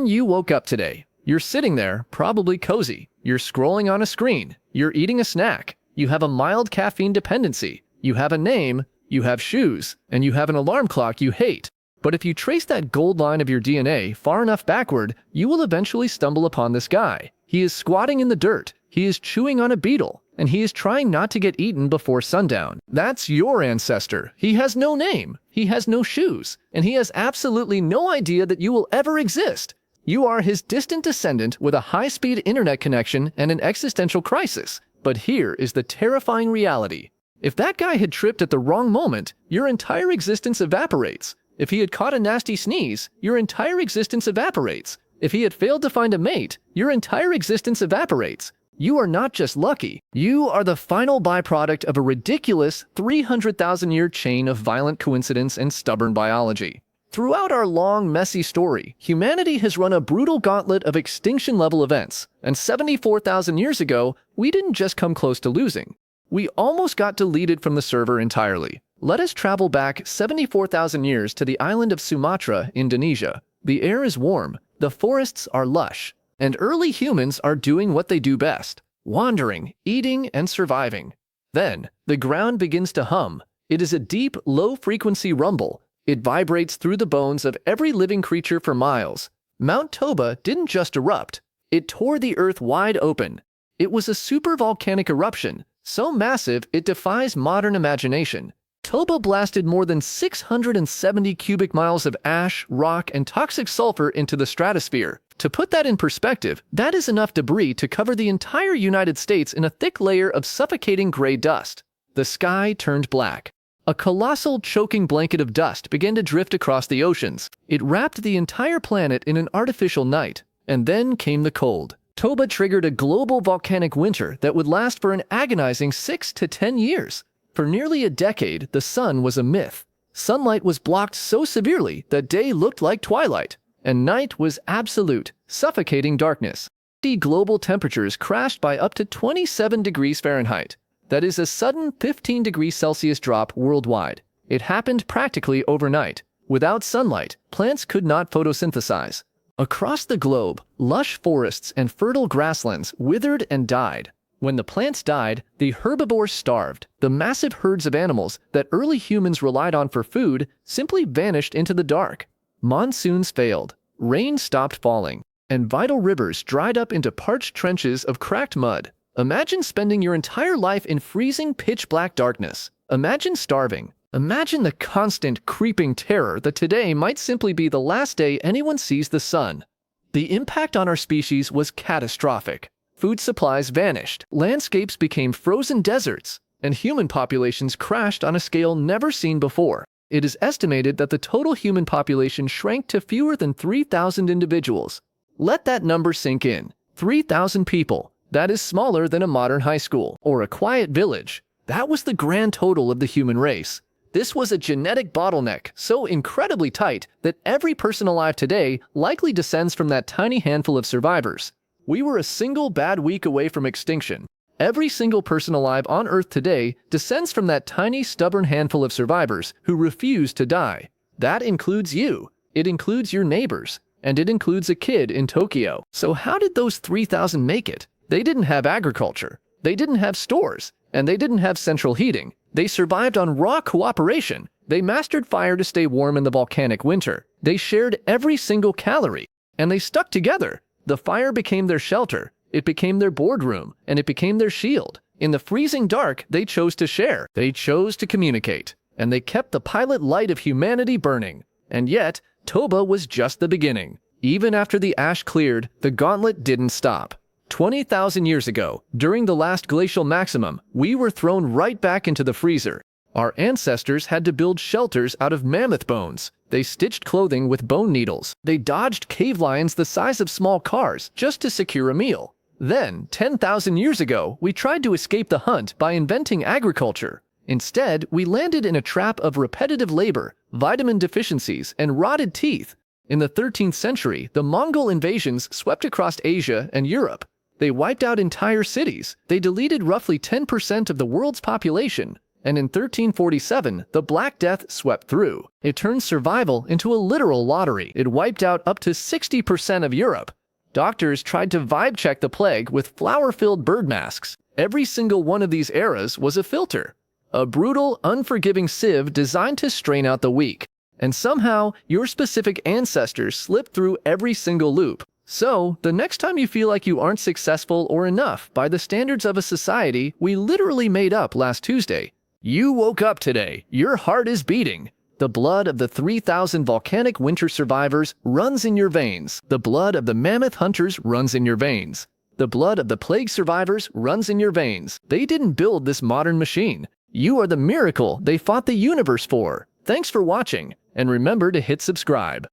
Imagine you woke up today. You're sitting there, probably cozy. You're scrolling on a screen. You're eating a snack. You have a mild caffeine dependency. You have a name. You have shoes. And you have an alarm clock you hate. But if you trace that gold line of your DNA far enough backward, you will eventually stumble upon this guy. He is squatting in the dirt. He is chewing on a beetle. And he is trying not to get eaten before sundown. That's your ancestor. He has no name. He has no shoes. And he has absolutely no idea that you will ever exist. You are his distant descendant with a high-speed internet connection and an existential crisis. But here is the terrifying reality. If that guy had tripped at the wrong moment, your entire existence evaporates. If he had caught a nasty sneeze, your entire existence evaporates. If he had failed to find a mate, your entire existence evaporates. You are not just lucky. You are the final byproduct of a ridiculous 300,000-year chain of violent coincidence and stubborn biology. Throughout our long, messy story, humanity has run a brutal gauntlet of extinction-level events, and 74,000 years ago, we didn't just come close to losing. We almost got deleted from the server entirely. Let us travel back 74,000 years to the island of Sumatra, Indonesia. The air is warm, the forests are lush, and early humans are doing what they do best: wandering, eating, and surviving. Then, the ground begins to hum. It is a deep, low-frequency rumble. It vibrates through the bones of every living creature for miles. Mount Toba didn't just erupt. It tore the earth wide open. It was a supervolcanic eruption, so massive it defies modern imagination. Toba blasted more than 670 cubic miles of ash, rock, and toxic sulfur into the stratosphere. To put that in perspective, that is enough debris to cover the entire United States in a thick layer of suffocating gray dust. The sky turned black. A colossal, choking blanket of dust began to drift across the oceans. It wrapped the entire planet in an artificial night. And then came the cold. Toba triggered a global volcanic winter that would last for an agonizing 6 to 10 years. For nearly a decade, the sun was a myth. Sunlight was blocked so severely that day looked like twilight, and night was absolute, suffocating darkness. The global temperatures crashed by up to 27 degrees Fahrenheit. That is a sudden 15 degrees Celsius drop worldwide. It happened practically overnight. Without sunlight, plants could not photosynthesize. Across the globe, lush forests and fertile grasslands withered and died. When the plants died, the herbivores starved. The massive herds of animals that early humans relied on for food simply vanished into the dark. Monsoons failed, rain stopped falling, and vital rivers dried up into parched trenches of cracked mud. Imagine spending your entire life in freezing, pitch-black darkness. Imagine starving. Imagine the constant, creeping terror that today might simply be the last day anyone sees the sun. The impact on our species was catastrophic. Food supplies vanished, landscapes became frozen deserts, and human populations crashed on a scale never seen before. It is estimated that the total human population shrank to fewer than 3,000 individuals. Let that number sink in. 3,000 people. That is smaller than a modern high school or a quiet village. That was the grand total of the human race. This was a genetic bottleneck so incredibly tight that every person alive today likely descends from that tiny handful of survivors. We were a single bad week away from extinction. Every single person alive on Earth today descends from that tiny, stubborn handful of survivors who refuse to die. That includes you. It includes your neighbors. And it includes a kid in Tokyo. So how did those 3,000 make it? They didn't have agriculture. They didn't have stores. And they didn't have central heating. They survived on raw cooperation. They mastered fire to stay warm in the volcanic winter. They shared every single calorie. And they stuck together. The fire became their shelter, it became their boardroom, and it became their shield. In the freezing dark, they chose to share. They chose to communicate. And they kept the pilot light of humanity burning. And yet, Toba was just the beginning. Even after the ash cleared, the gauntlet didn't stop. 20,000 years ago, during the last glacial maximum, we were thrown right back into the freezer. Our ancestors had to build shelters out of mammoth bones. They stitched clothing with bone needles. They dodged cave lions the size of small cars just to secure a meal. Then, 10,000 years ago, we tried to escape the hunt by inventing agriculture. Instead, we landed in a trap of repetitive labor, vitamin deficiencies, and rotted teeth. In the 13th century, the Mongol invasions swept across Asia and Europe. They wiped out entire cities. They deleted roughly 10% of the world's population. And in 1347, the Black Death swept through. It turned survival into a literal lottery. It wiped out up to 60% of Europe. Doctors tried to vibe check the plague with flour-filled bird masks. Every single one of these eras was a filter. A brutal, unforgiving sieve designed to strain out the weak. And somehow, your specific ancestors slipped through every single loop. So, the next time you feel like you aren't successful or enough by the standards of a society we literally made up last Tuesday, you woke up today. Your heart is beating. The blood of the 3,000 volcanic winter survivors runs in your veins. The blood of the mammoth hunters runs in your veins. The blood of the plague survivors runs in your veins. They didn't build this modern machine. You are the miracle they fought the universe for. Thanks for watching, and remember to hit subscribe.